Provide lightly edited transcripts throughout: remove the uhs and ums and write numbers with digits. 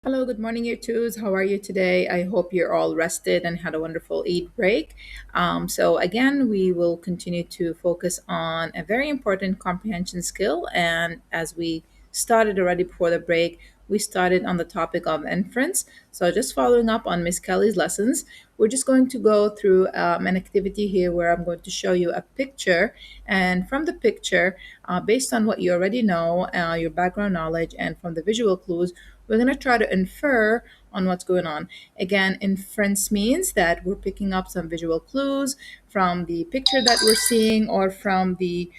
Hello, good morning, you twos. How are you today? I hope you're all rested and had a wonderful Eid break. Again, we will continue to focus on a very important comprehension skill. And as we started already before the break, we started on the topic of inference. So, just following up on Miss Kelly's lessons, we're just going to go through an activity here where I'm going to show you a picture. And from the picture, based on what you already know, your background knowledge, and from the visual clues, we're going to try to infer on what's going on. Again, inference means that we're picking up some visual clues from the picture that we're seeing or from the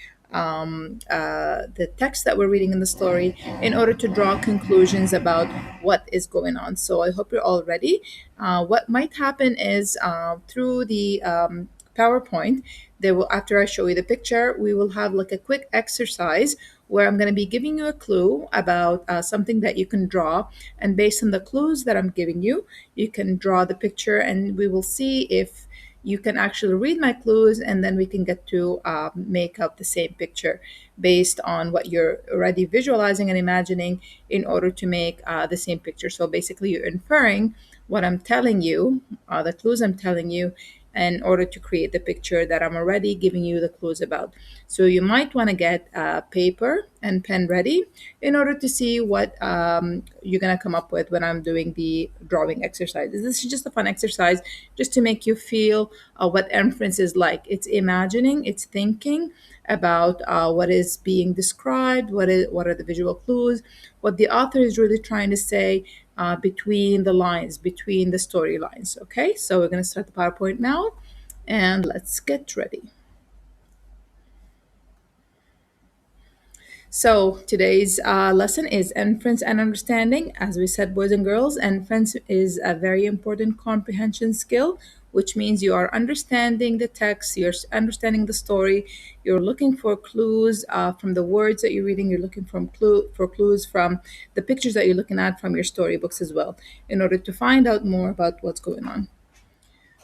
text that we're reading in the story in order to draw conclusions about what is going on. So I hope you're all ready. What might happen is through the PowerPoint, they will after I show you the picture, we will have like a quick exercise where I'm going to be giving you a clue about something that you can draw, and based on the clues that I'm giving you, you can draw the picture, and we will see if you can actually read my clues, and then we can get to make up the same picture based on what you're already visualizing and imagining in order to make the same picture. So basically, you're inferring what I'm telling you, the clues I'm telling you, in order to create the picture that I'm already giving you the clues about. So you might want to get paper and pen ready in order to see what you're going to come up with when I'm doing the drawing exercises. This is just a fun exercise just to make you feel what inference is like. It's imagining, it's thinking about what is being described, what are the visual clues, what the author is really trying to say between the lines, between the storylines. Okay, so we're going to start the PowerPoint now and let's get ready. So today's lesson is inference and understanding. As we said, boys and girls, inference is a very important comprehension skill, which means you are understanding the text, you're understanding the story, you're looking for clues from the words that you're reading, you're looking for clues from the pictures that you're looking at from your storybooks as well, in order to find out more about what's going on.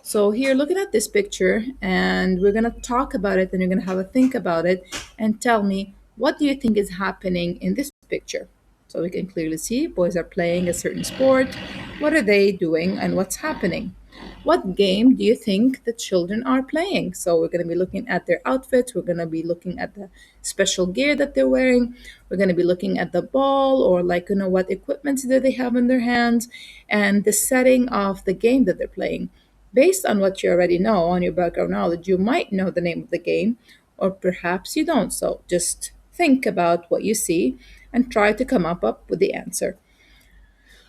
So here, looking at this picture, and we're gonna talk about it, and you're gonna have a think about it, and tell me what do you think is happening in this picture. So we can clearly see boys are playing a certain sport. What are they doing, and what's happening? What game do you think the children are playing? So we're going to be looking at their outfits. We're going to be looking at the special gear that they're wearing. We're going to be looking at the ball, or like what equipments do they have in their hands, and the setting of the game that they're playing. Based on what you already know on your background knowledge, you might know the name of the game, or perhaps you don't. So just think about what you see and try to come up with the answer.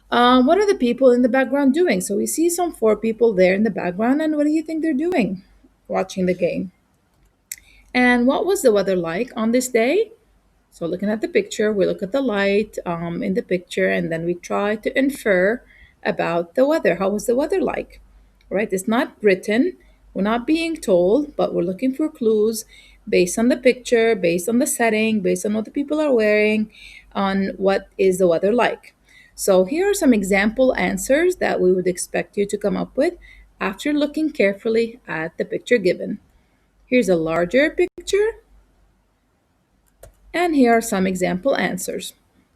What are the people in the background doing? So we see some four people there in the background, and what do you think they're doing? Watching the game. And what was the weather like on this day? So looking at the picture, we look at the light in the picture, and then we try to infer about the weather. How was the weather like? Right? It's not written. We're not being told, but we're looking for clues based on the picture, based on the setting, based on what the people are wearing, on what is the weather like. So here are some example answers that we would expect you to come up with after looking carefully at the picture given. Here's a larger picture, and here are some example answers.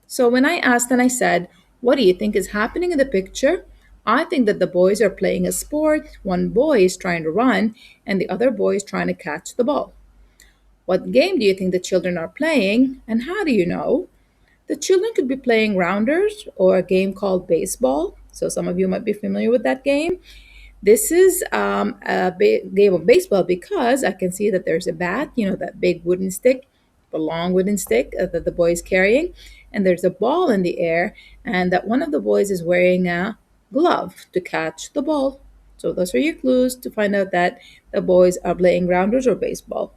So when I asked and I said, what do you think is happening in the picture? I think that the boys are playing a sport. One boy is trying to run, and the other boy is trying to catch the ball. What game do you think the children are playing, and how do you know? The children could be playing rounders or a game called baseball. So some of you might be familiar with that game. This is a game of baseball because I can see that there's a bat, that big wooden stick, the long wooden stick that the boy is carrying, and there's a ball in the air, and that one of the boys is wearing a glove to catch the ball. So those are your clues to find out that the boys are playing rounders or baseball.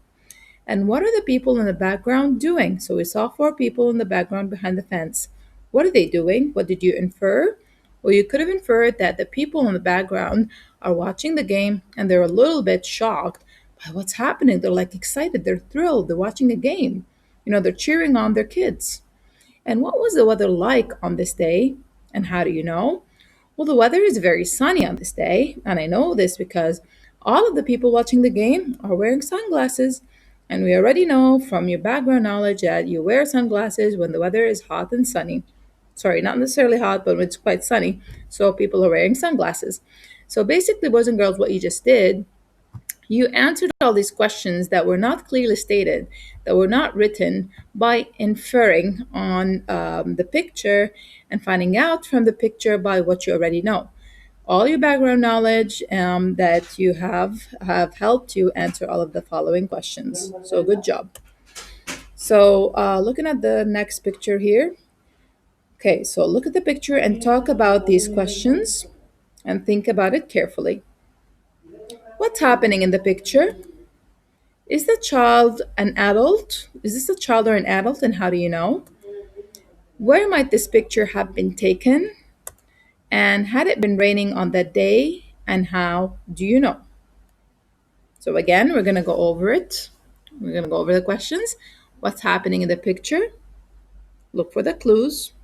And what are the people in the background doing? So we saw four people in the background behind the fence. What are they doing? What did you infer? Well, you could have inferred that the people in the background are watching the game and they're a little bit shocked by what's happening. They're like excited, they're thrilled, they're watching a game. They're cheering on their kids. And what was the weather like on this day? And how do you know? Well, the weather is very sunny on this day, and I know this because all of the people watching the game are wearing sunglasses. And we already know from your background knowledge that you wear sunglasses when the weather is hot and sunny. Sorry, not necessarily hot, but it's quite sunny. So people are wearing sunglasses. So basically, boys and girls, what you just did, you answered all these questions that were not clearly stated, that were not written, by inferring on the picture and finding out from the picture by what you already know. All your background knowledge that you have helped you answer all of the following questions. So good job. So looking at the next picture here. Okay, so look at the picture and talk about these questions and think about it carefully. What's happening in the picture? Is the child an adult? Is this a child or an adult, and how do you know? Where might this picture have been taken? And had it been raining on that day, and how do you know? So, again, we're going to go over it. We're going to go over the questions. What's happening in the picture? Look for the clues.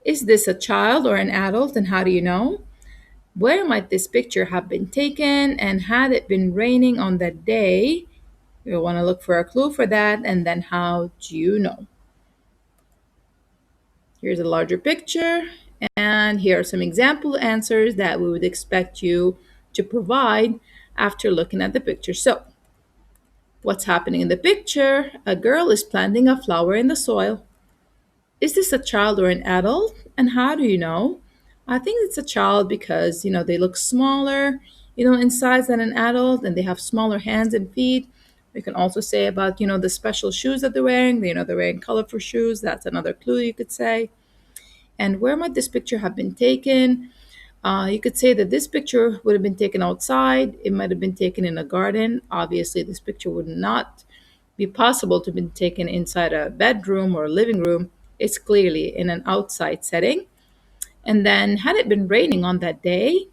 Is this a child or an adult, and how do you know? Where might this picture have been taken? And had it been raining on that day, you'll want to look for a clue for that. And then how do you know? Here's a larger picture. And here are some example answers that we would expect you to provide after looking at the picture. So, what's happening in the picture? A girl is planting a flower in the soil. Is this a child or an adult? And how do you know? I think it's a child because, they look smaller, in size than an adult, and they have smaller hands and feet. We can also say about, the special shoes that they're wearing. They're wearing colorful shoes. That's another clue you could say. And where might this picture have been taken? You could say that this picture would have been taken outside. It might have been taken in a garden. Obviously, this picture would not be possible to have been taken inside a bedroom or a living room. It's clearly in an outside setting. And then, had it been raining on that day,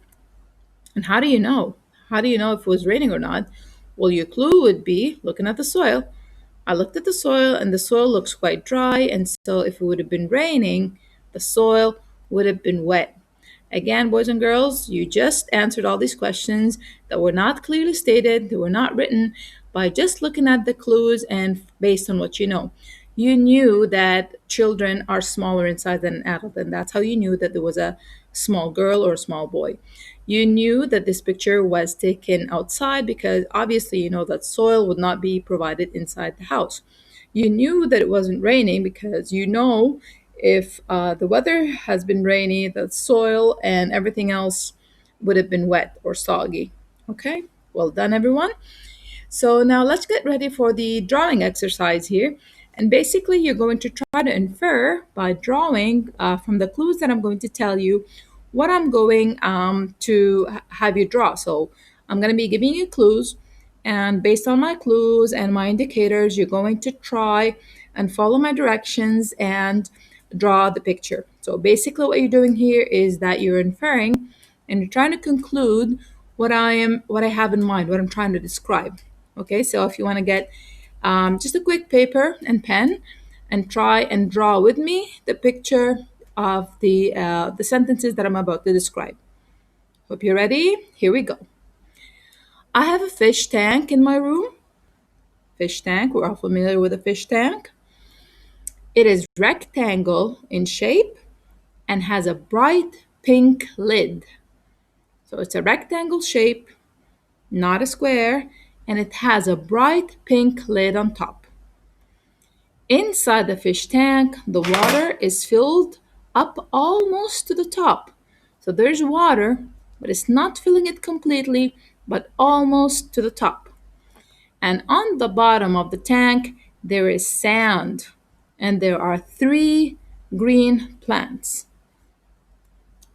and how do you know? How do you know if it was raining or not? Well, your clue would be looking at the soil. I looked at the soil, and the soil looks quite dry. And so, if it would have been raining, the soil would have been wet. Again, boys and girls, you just answered all these questions that were not clearly stated, they were not written, by just looking at the clues and based on what you know. You knew that children are smaller in size than an adult, and that's how you knew that there was a small girl or a small boy. You knew that this picture was taken outside because obviously you know that soil would not be provided inside the house. You knew that it wasn't raining because you know if the weather has been rainy, the soil and everything else would have been wet or soggy. Okay, well done, everyone. So now let's get ready for the drawing exercise here. And basically, you're going to try to infer by drawing from the clues that I'm going to tell you what I'm going to have you draw. So I'm going to be giving you clues, and based on my clues and my indicators, you're going to try and follow my directions and draw the picture. So basically, what you're doing here is that you're inferring and you're trying to conclude what I have in mind, what I'm trying to describe. Okay, so if you want to get just a quick paper and pen and try and draw with me the picture of the sentences that I'm about to describe. Hope you're ready. Here we go. I have a fish tank in my room. Fish tank, we're all familiar with a fish tank. It is rectangle in shape and has a bright pink lid. So it's a rectangle shape, not a square, and it has a bright pink lid on top. Inside the fish tank, the water is filled up almost to the top. So there's water, but it's not filling it completely, but almost to the top. And on the bottom of the tank, there is sand, and there are 3 green plants.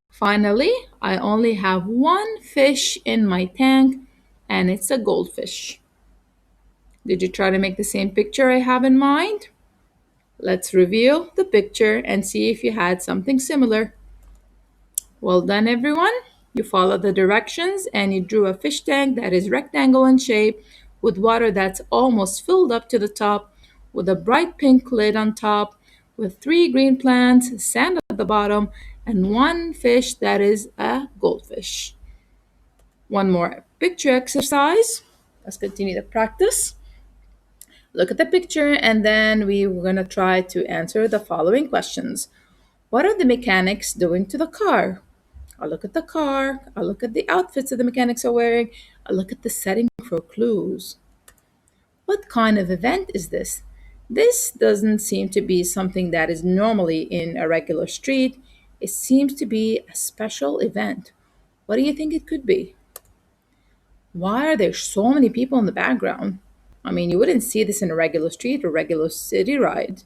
Finally, I only have 1 fish in my tank, and it's a goldfish. Did you try to make the same picture I have in mind? Let's review the picture and see if you had something similar. Well done, everyone. You followed the directions and you drew a fish tank that is rectangle in shape with water that's almost filled up to the top, with a bright pink lid on top, with 3 green plants, sand at the bottom, and 1 fish that is a goldfish. One more picture exercise. Let's continue the practice. Look at the picture and then we were going to try to answer the following questions. What are the mechanics doing to the car? I look at the car, I look at the outfits that the mechanics are wearing, I look at the setting for clues. What kind of event is this? This doesn't seem to be something that is normally in a regular street. It seems to be a special event. What do you think it could be? Why are there so many people in the background? I mean, you wouldn't see this in a regular street or regular city ride.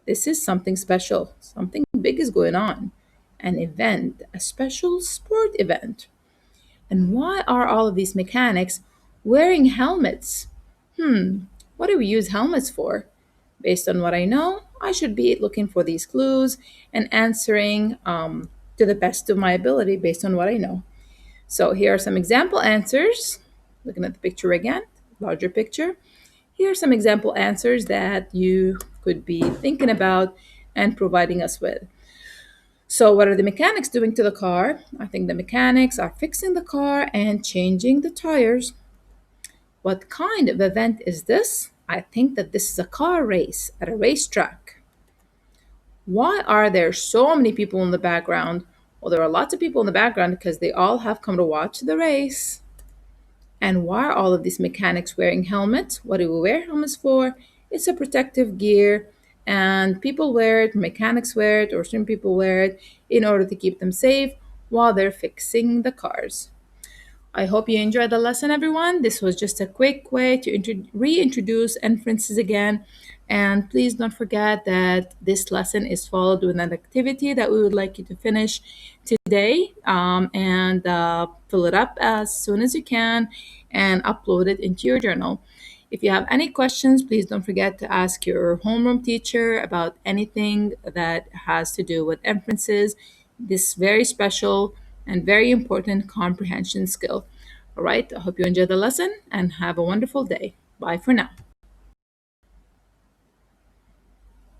This is something special. Something big is going on. An event, a special sport event. And why are all of these mechanics wearing helmets? What do we use helmets for? Based on what I know, I should be looking for these clues and answering to the best of my ability based on what I know. So here are some example answers. Looking at the picture again, larger picture. Here are some example answers that you could be thinking about and providing us with. So, what are the mechanics doing to the car? I think the mechanics are fixing the car and changing the tires. What kind of event is this? I think that this is a car race at a racetrack. Why are there so many people in the background? Well, there are lots of people in the background because they all have come to watch the race. And why are all of these mechanics wearing helmets? What do we wear helmets for? It's a protective gear, and people wear it, mechanics wear it, or some people wear it in order to keep them safe while they're fixing the cars. I hope you enjoyed the lesson, everyone. This was just a quick way to reintroduce inferences again. And please don't forget that this lesson is followed with an activity that we would like you to finish today and fill it up as soon as you can and upload it into your journal. If you have any questions, please don't forget to ask your homeroom teacher about anything that has to do with inferences, this very special and very important comprehension skill. All right, I hope you enjoyed the lesson and have a wonderful day. Bye for now.